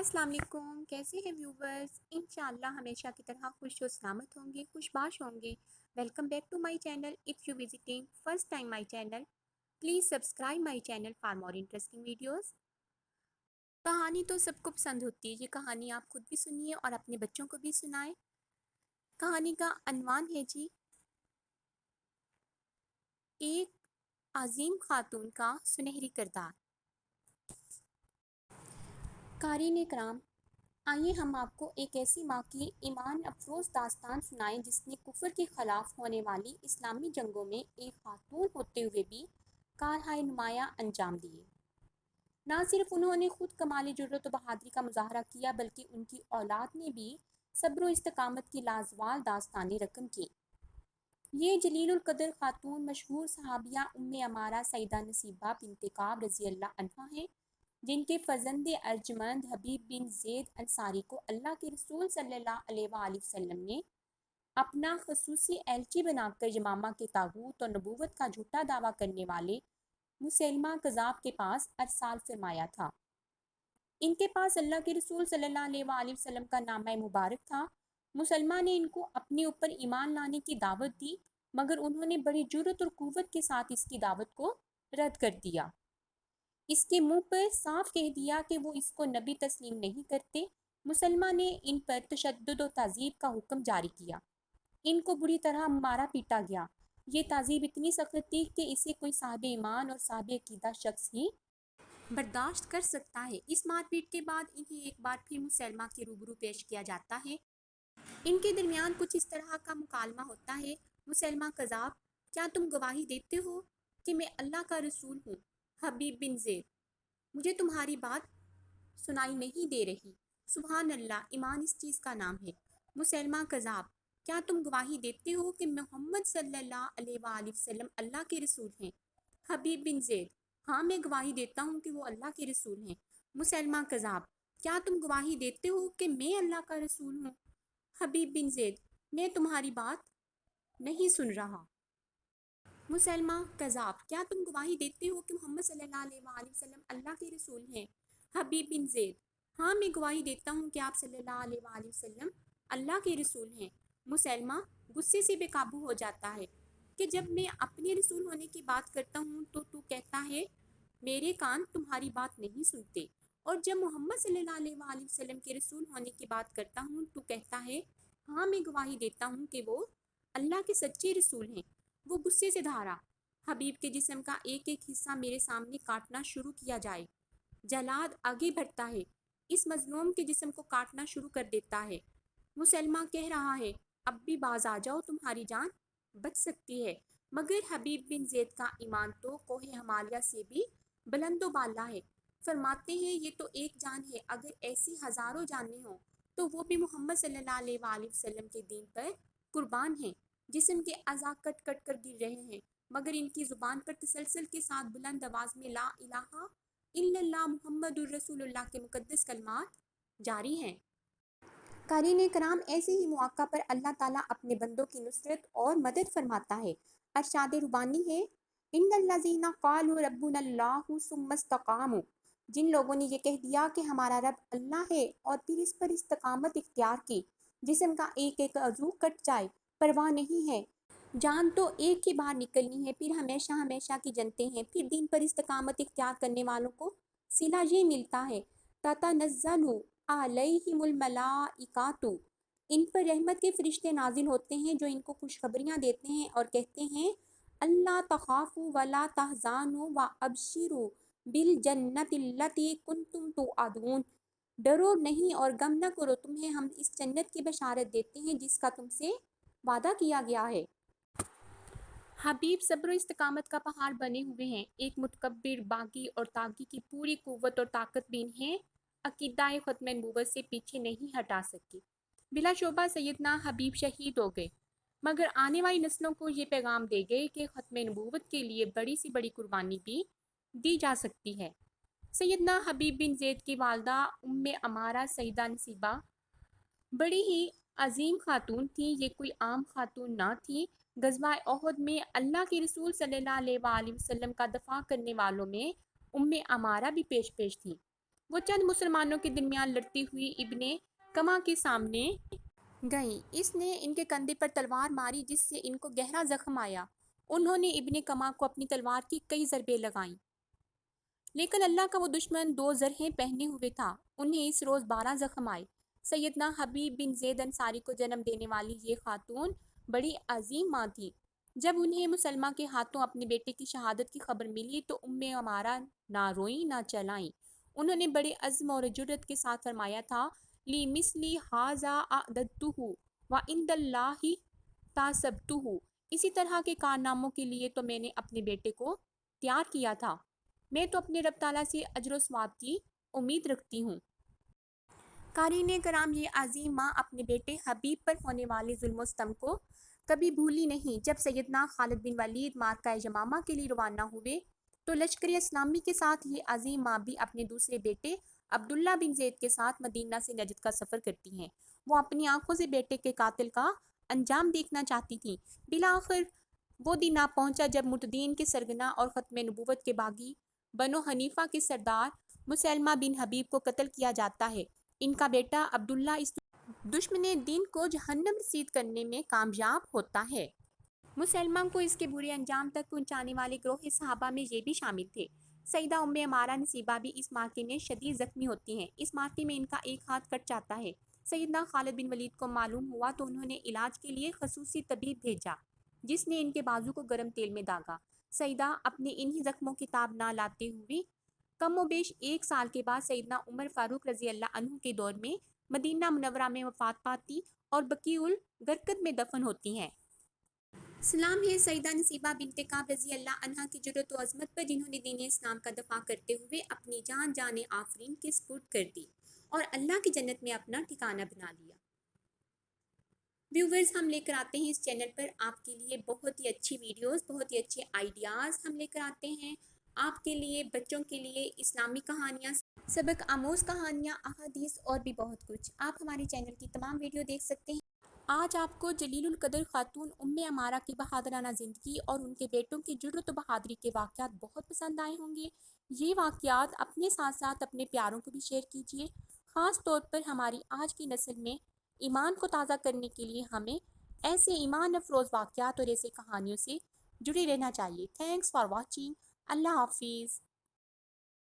السلام علیکم، کیسے ہیں ویورز؟ انشاءاللہ ہمیشہ کی طرح خوش و سلامت ہوں گے، خوش باش ہوں گے۔ Welcome back to my channel. If you visiting first time my channel, please subscribe my channel for more interesting videos. کہانی تو سب کو پسند ہوتی ہے، یہ کہانی آپ خود بھی سنیے اور اپنے بچوں کو بھی سنائیں۔ کہانی کا عنوان ہے جی ایک عظیم خاتون کا سنہری کردار۔ قارئین کرام، آئیے ہم آپ کو ایک ایسی ماں کی ایمان افروز داستان سنائیں جس نے کفر کے خلاف ہونے والی اسلامی جنگوں میں ایک خاتون ہوتے ہوئے بھی کارہائے نمایاں انجام دیے۔ نہ صرف انہوں نے خود کمال جرأت و بہادری کا مظاہرہ کیا بلکہ ان کی اولاد نے بھی صبر و استقامت کی لازوال داستانیں رقم کی۔ یہ جلیل القدر خاتون مشہور صحابیہ ام عمارہ سیدہ نصیبہ بنت کعب رضی اللہ عنہا ہیں، جن کے فرزند ارجمند حبیب بن زید انصاری کو اللہ کے رسول صلی اللہ علیہ وآلہ وسلم نے اپنا خصوصی ایلچی بنا کر یمامہ کے طاغوت اور نبوت کا جھوٹا دعویٰ کرنے والے مسیلمہ کذاب کے پاس ارسال فرمایا تھا۔ ان کے پاس اللہ کے رسول صلی اللہ علیہ وآلہ وسلم کا نامہ مبارک تھا۔ مسلمہ نے ان کو اپنے اوپر ایمان لانے کی دعوت دی، مگر انہوں نے بڑی جرأت اور قوت کے ساتھ اس کی دعوت کو رد کر دیا۔ اس کے منہ پر صاف کہہ دیا کہ وہ اس کو نبی تسلیم نہیں کرتے۔ مسلمہ نے ان پر تشدد و تعذیب کا حکم جاری کیا۔ ان کو بری طرح مارا پیٹا گیا۔ یہ تعذیب اتنی سخت تھی کہ اسے کوئی صاحب ایمان اور صاحب عقیدہ شخص ہی برداشت کر سکتا ہے۔ اس مار پیٹ کے بعد انہیں ایک بار پھر مسلمہ کے روبرو پیش کیا جاتا ہے۔ ان کے درمیان کچھ اس طرح کا مکالمہ ہوتا ہے: مسلمہ کذاب، کیا تم گواہی دیتے ہو کہ میں اللہ کا رسول ہوں؟ حبیب بن زید: مجھے تمہاری بات سنائی نہیں دے رہی۔ سبحان اللہ، ایمان اس چیز کا نام ہے۔ مسلمہ کذاب: کیا تم گواہی دیتے ہو کہ محمد صلی اللہ علیہ وآلہ وسلم اللہ کے رسول ہیں؟ حبیب بن زید: ہاں، میں گواہی دیتا ہوں کہ وہ اللہ کے رسول ہیں۔ مسلمہ کذاب: کیا تم گواہی دیتے ہو کہ میں اللہ کا رسول ہوں؟ حبیب بن زید: میں تمہاری بات نہیں سن رہا۔ مسلمہ کذاب: کیا تم گواہی دیتے ہو کہ محمد صلی اللہ علیہ وآلہ وسلم اللہ کے رسول ہیں؟ حبیب بن زید: ہاں، میں گواہی دیتا ہوں کہ آپ صلی اللہ علیہ وآلہ وسلم اللہ کے رسول ہیں۔ مسلمہ غصے سے بے قابو ہو جاتا ہے کہ جب میں اپنے رسول ہونے کی بات کرتا ہوں تو کہتا ہے میرے کان تمہاری بات نہیں سنتے، اور جب محمد صلی اللہ علیہ وآلہ وسلم کے رسول ہونے کی بات کرتا ہوں تو کہتا ہے ہاں، میں گواہی دیتا ہوں کہ وہ اللہ کے سچے رسول ہیں۔ وہ غصے سے دھارا حبیب کے جسم کا ایک ایک حصہ میرے سامنے کاٹنا شروع کیا جائے۔ جلاد آگے بڑھتا ہے، اس مظلوم کے جسم کو کاٹنا شروع کر دیتا ہے۔ مسلمہ کہہ رہا ہے اب بھی باز آ جاؤ، تمہاری جان بچ سکتی ہے، مگر حبیب بن زید کا ایمان تو کوہ ہمالیہ سے بھی بلند و بالا ہے۔ فرماتے ہیں یہ تو ایک جان ہے، اگر ایسی ہزاروں جانیں ہوں تو وہ بھی محمد صلی اللہ علیہ وآلہ وسلم کے دین پر قربان ہیں۔ جسم کے اعضاء کٹ کٹ کر گر رہے ہیں، مگر ان کی زبان پر تسلسل کے ساتھ بلند آواز میں لا الہ الا اللہ محمد الرسول اللہ کے مقدس کلمات جاری ہیں۔ قارئین کرام، ایسے ہی مواقع پر اللہ تعالیٰ اپنے بندوں کی نصرت اور مدد فرماتا ہے۔ ارشاد ربانی ہے ان الذین قالوا ربنا اللہ ثم استقاموا، جن لوگوں نے یہ کہہ دیا کہ ہمارا رب اللہ ہے اور پھر اس پر استقامت اختیار کی، جسم کا ایک ایک عضو کٹ جائے پرواہ نہیں ہے، جان تو ایک ہی بار نکلنی ہے، پھر ہمیشہ ہمیشہ کی جنتے ہیں، پھر دین پر استقامت اختیار کرنے والوں کو صلہ یہ ملتا ہے تتنزل علیہم الملائکۃ، ان پر رحمت کے فرشتے نازل ہوتے ہیں جو ان کو خوشخبریاں دیتے ہیں اور کہتے ہیں اللہ تخافوا ولا تحزنوا وابشروا بالجنۃ التی کنتم توعدون، ڈرو نہیں اور غم نہ کرو، تمہیں ہم اس جنت کی بشارت دیتے ہیں جس کا تم سے وعدہ کیا گیا ہے۔ حبیب صبر و استقامت کا پہاڑ بنے ہوئے ہیں، ایک متکبر، باغی اور طاغی کی پوری قوت اور طاقت بھی انہیں عقیدہ ختم نبوت سے پیچھے نہیں ہٹا سکتی۔ بلا شبہ سیدنا حبیب شہید ہو گئے، مگر آنے والی نسلوں کو یہ پیغام دے گئے کہ ختم نبوت کے لیے بڑی سے بڑی قربانی بھی دی جا سکتی ہے۔ سیدنا حبیب بن زید کی والدہ ام عمارہ سیدہ نصیبہ بڑی ہی عظیم خاتون تھی، یہ کوئی عام خاتون نہ تھی۔ غزوہ احد میں اللہ کے رسول صلی اللہ علیہ وآلہ وسلم کا دفاع کرنے والوں میں ام عمارہ بھی پیش تھی۔ وہ چند مسلمانوں کے درمیان لڑتی ہوئی ابن کما کے سامنے گئیں۔ اس نے ان کے کندھے پر تلوار ماری جس سے ان کو گہرا زخم آیا۔ انہوں نے ابن کما کو اپنی تلوار کی کئی ضربیں لگائیں، لیکن اللہ کا وہ دشمن 2 زرہیں پہنے ہوئے تھا۔ انہیں اس روز 12 زخم آئے۔ سیدنا حبیب بن زید انصاری کو جنم دینے والی یہ خاتون بڑی عظیم ماں تھی۔ جب انہیں مسلمہ کے ہاتھوں اپنے بیٹے کی شہادت کی خبر ملی تو عمارہ نہ روئیں نہ چلائیں۔ انہوں نے بڑے عزم اور جرأت کے ساتھ فرمایا تھا، لی مثلی ھذا اعددتہ وعند اللہ تاسبتہ۔ اسی طرح کے کارناموں کے لیے تو میں نے اپنے بیٹے کو تیار کیا تھا۔ میں تو اپنے رب تعالیٰ سے اجر و ثواب کی امید رکھتی ہوں۔ قارئین کرام، یہ عظیم ماں اپنے بیٹے حبیب پر ہونے والے ظلم و ستم کو کبھی بھولی نہیں۔ جب سیدنا خالد بن ولید معرکہ یمامہ کے لیے روانہ ہوئے تو لشکر اسلامی کے ساتھ یہ عظیم ماں بھی اپنے دوسرے بیٹے عبداللہ بن زید کے ساتھ مدینہ سے نجد کا سفر کرتی ہیں۔ وہ اپنی آنکھوں سے بیٹے کے قاتل کا انجام دیکھنا چاہتی تھیں۔ بالآخر وہ دن آ پہنچا جب مرتدین کے سرغنہ اور ختم نبوت کے باغی بنو حنیفہ کے سردار مسیلمہ بن حبیب کو قتل کیا جاتا ہے۔ ان کا بیٹا عبداللہ اس دشمن دین کو جہنم رسید کرنے میں کامیاب ہوتا ہے۔ مسیلمہ کو اس کے برے انجام تک پہنچانے والے گروہ صحابہ میں یہ بھی شامل تھے۔ سیدہ ام عمارہ نصیبہ بھی اس معرکے میں شدید زخمی ہوتی ہیں۔ اس معرکے میں ان کا ایک ہاتھ کٹ جاتا ہے۔ سیدنا خالد بن ولید کو معلوم ہوا تو انہوں نے علاج کے لیے خصوصی طبیب بھیجا جس نے ان کے بازو کو گرم تیل میں داغا۔ سیدہ اپنے انہی زخموں کی تاب نہ لاتے ہوئے کم و بیش 1 سال کے بعد سیدنا عمر فاروق رضی اللہ عنہ کے دور میں مدینہ منورہ میں وفات پاتی اور بقیع الغرقد میں دفن ہوتی ہیں۔ سلام ہے سیدہ نصیبہ بنت کعب رضی اللہ عنہا کی جرأت و عظمت پر، جنہوں نے دین اسلام کا دفاع کرتے ہوئے اپنی جان آفرین کے سپرد کر دی اور اللہ کی جنت میں اپنا ٹھکانہ بنا لیا۔ ویورز، ہم لے کر آتے ہیں اس چینل پر آپ کے لیے بہت ہی اچھی ویڈیوز، بہت ہی اچھے آئیڈیاز ہم لے کر آتے ہیں آپ کے لیے، بچوں کے لیے اسلامی کہانیاں، سبق آموز کہانیاں، احادیث اور بھی بہت کچھ۔ آپ ہمارے چینل کی تمام ویڈیو دیکھ سکتے ہیں۔ آج آپ کو جلیل القدر خاتون ام عمارہ کی بہادرانہ زندگی اور ان کے بیٹوں کی جرأت و بہادری کے واقعات بہت پسند آئے ہوں گے۔ یہ واقعات اپنے ساتھ ساتھ اپنے پیاروں کو بھی شیئر کیجیے۔ خاص طور پر ہماری آج کی نسل میں ایمان کو تازہ کرنے کے لیے ہمیں ایسے ایمان افروز واقعات اور ایسے کہانیوں سے جڑے رہنا چاہیے۔ Thanks for watching. اللہ حافظ۔